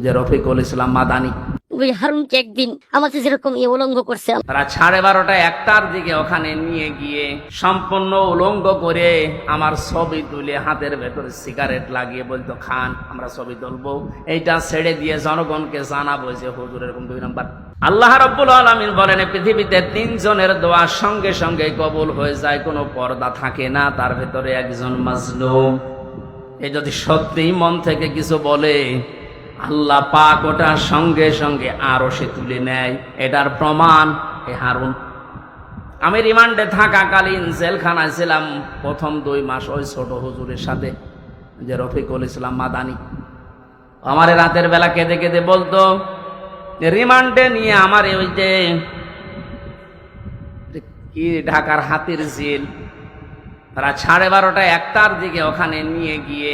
যে রফিকুল ইসলাম মাদানী ওই হারুনকে একদিন আমাকে যেরকম উলঙ্গ করছে, রাত 12:30 1টার দিকে ওখানে নিয়ে গিয়ে সম্পূর্ণ উলঙ্গ করে আমার ছবি তুলে হাতের ভেতরে সিগারেট লাগিয়ে বলতো, খান আমরা ছবি তুলবো, এইটা ছেড়ে দিয়ে জনগণকে জানাবো যে হুজুর এরকম 2 নাম্বার। আল্লাহ রাব্বুল আলামিন বলেন, পৃথিবীতে 3 জনের দোয়া সঙ্গে সঙ্গে কবুল হয়ে যায়, কোনো পর্দা থাকে না, তার ভেতরে একজন মাজলুম। এই যদি সত্যিই মন থেকে কিছু বলে, আল্লাহ পাক ওটা সঙ্গে সঙ্গে আরশে তুলে নেয়। এটার প্রমাণ এই হারুন। আমি রিমান্ডে থাকাকালীন জেলখানায় ছিলাম প্রথম 2 মাস ওই ছোট হুজুরের সাথে, যে রফিকুল ইসলাম মাদানী। আমার রাতের বেলা কেঁদে কেঁদে বলতো, রিমান্ডে নিয়ে আমার ওই যে কি ঢাকার হাতির ঝিল, রাত 12:30 1টার দিকে ওখানে নিয়ে গিয়ে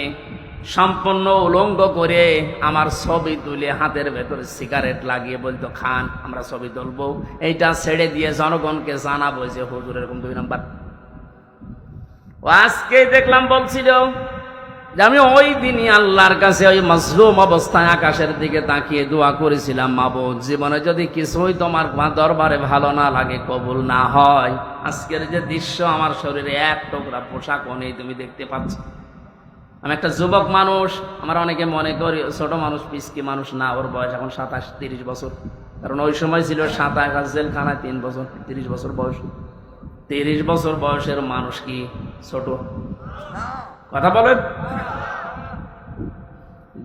সম্পূর্ণ উলঙ্গ করে আমার ছবি তুলে হাতের ভেতরে সিগারেট লাগিয়ে বলতো, খান আমরা ছবি তুলবো, এইটা ছেড়ে দিয়ে জনগণকে জানাবো যে হুজুর এরকম 2 নাম্বার। আজকে দেখলাম বলছিল যে আমি ওই দিনই আল্লাহর কাছে ওই মাজলুম অবস্থায় আকাশের দিকে তাকিয়ে দোয়া করেছিলাম, মাবুদ জীবনে যদি কিছুই তোমার দরবারে ভালো না লাগে, কবুল না হয়, আজকের যে দৃশ্য আমার শরীরে এক টুকরা পোশাকও নেই, তুমি দেখতে পাচ্ছ। আমি একটা যুবক মানুষ, আমার অনেকে মনে করি ছোট মানুষ, পিসকি মানুষ না, ওর বয়স এখন 27-30 বছর, কারণ ওই সময় ছিল 27 জেলখানায় 3 বছর, 30 বছর বয়স। 30 বছর বয়সের মানুষ কি ছোট? কথা বলেন।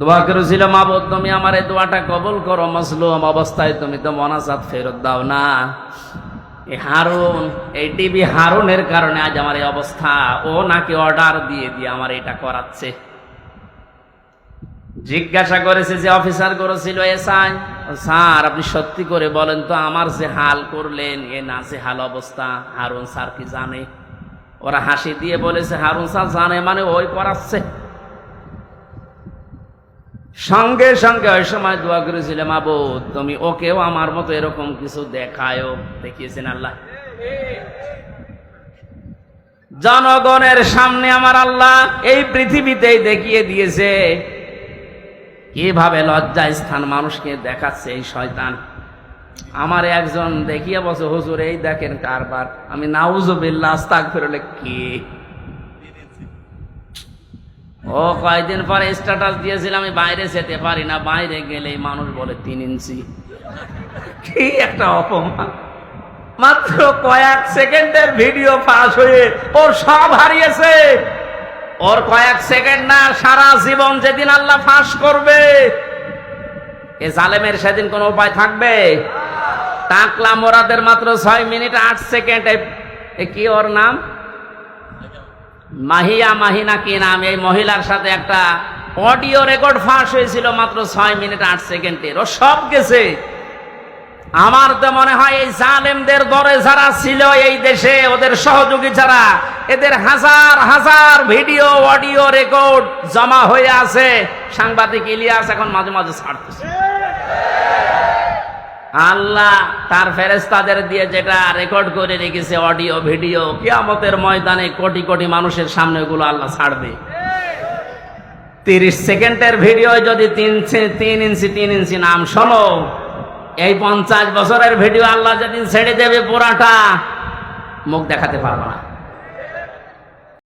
দোয়া করেছিল, মাবুদ তুমি আমার এই দোয়াটা কবুল করো, মাজলুম অবস্থায় তুমি তো মোনাজাত ফেরত দাও না। এই হারুন, এই টিভি হারুনের কারণে আজ আমার এই অবস্থা। ও নাকি অর্ডার দিয়ে দিয়ে আমার এটা করাচ্ছে। জিজ্ঞাসা করেছে যে অফিসার করেছিল, এসআই স্যার আপনি সত্যি করে বলেন তো, আমার যে হাল করলেন এ না যে হাল অবস্থা, হারুন স্যার কি জানে? ওরা হাসি দিয়ে বলেছে, হারুন স্যার জানে মানে ওই করাচ্ছে। সঙ্গে সঙ্গে ওই সময় দোয়া করেছিলাম, মাবুদ তুমি ওকেও আমার মতো এরকম কিছু দেখায়ও। দেখিয়েছেন আল্লাহ জনগণের সামনে, আমার আল্লাহ এই পৃথিবীতেই দেখিয়ে দিয়েছে কিভাবে লজ্জা স্থান মানুষকে দেখাচ্ছে এই শয়তান। আমার একজন দেখিয়ে বসে, হুজুর এই দেখেন কারবার। আমি নাউজুবিল্লাহ আস্তাগফিরুল্লাহ, কি ও কয়েকদিন পরে স্ট্যাটাস দিয়েছিল, আমি বাইরে যেতে পারি না, বাইরে গেলেই মানুষ বলে 3 ইঞ্চি। কি একটা অপমান! মাত্র কয়েক সেকেন্ডের ভিডিও ফাঁস হয়ে ওর সব হারিয়েছে। ওর কয়েক সেকেন্ড না, সারা জীবন যেদিন আল্লাহ ফাঁস করবে, এ জালেমের সেদিন কোনো উপায় থাকবে? টাকলা মোরাদের মাত্র 6 মিনিট 8 সেকেন্ড। কি ওর নাম? মাহিনা কি নাম? এই মহিলার সাথে একটা অডিও রেকর্ড ফাঁস হয়েছিল মাত্র 6 মিনিট 8 সেকেন্ডের। ও সব গেছে। আমার তো মনে হয় এই জালেমদের দরে যারা ছিল এই দেশে, ওদের সহযোগী যারা, এদের হাজার হাজার ভিডিও অডিও রেকর্ড জমা হয়ে আছে। সাংবাদিক ইলিয়াস এখন মাঝে মাঝে ছাড়তেছে। আল্লাহ তার ফেরেশতাদের দিয়ে যেটা রেকর্ড করে রেখেছে অডিও ভিডিও, কিয়ামতের ময়দানে কোটি কোটি মানুষের সামনে ওগুলো আল্লাহ ছাড়বে। 30 সেকেন্ডের ভিডিও যদি 3 ইঞ্চি নাম শোনো, এই 50 বছরের ভিডিও আল্লাহ যেদিন ছেড়ে দেবে পুরাটা, মুখ দেখাতে পারবো না।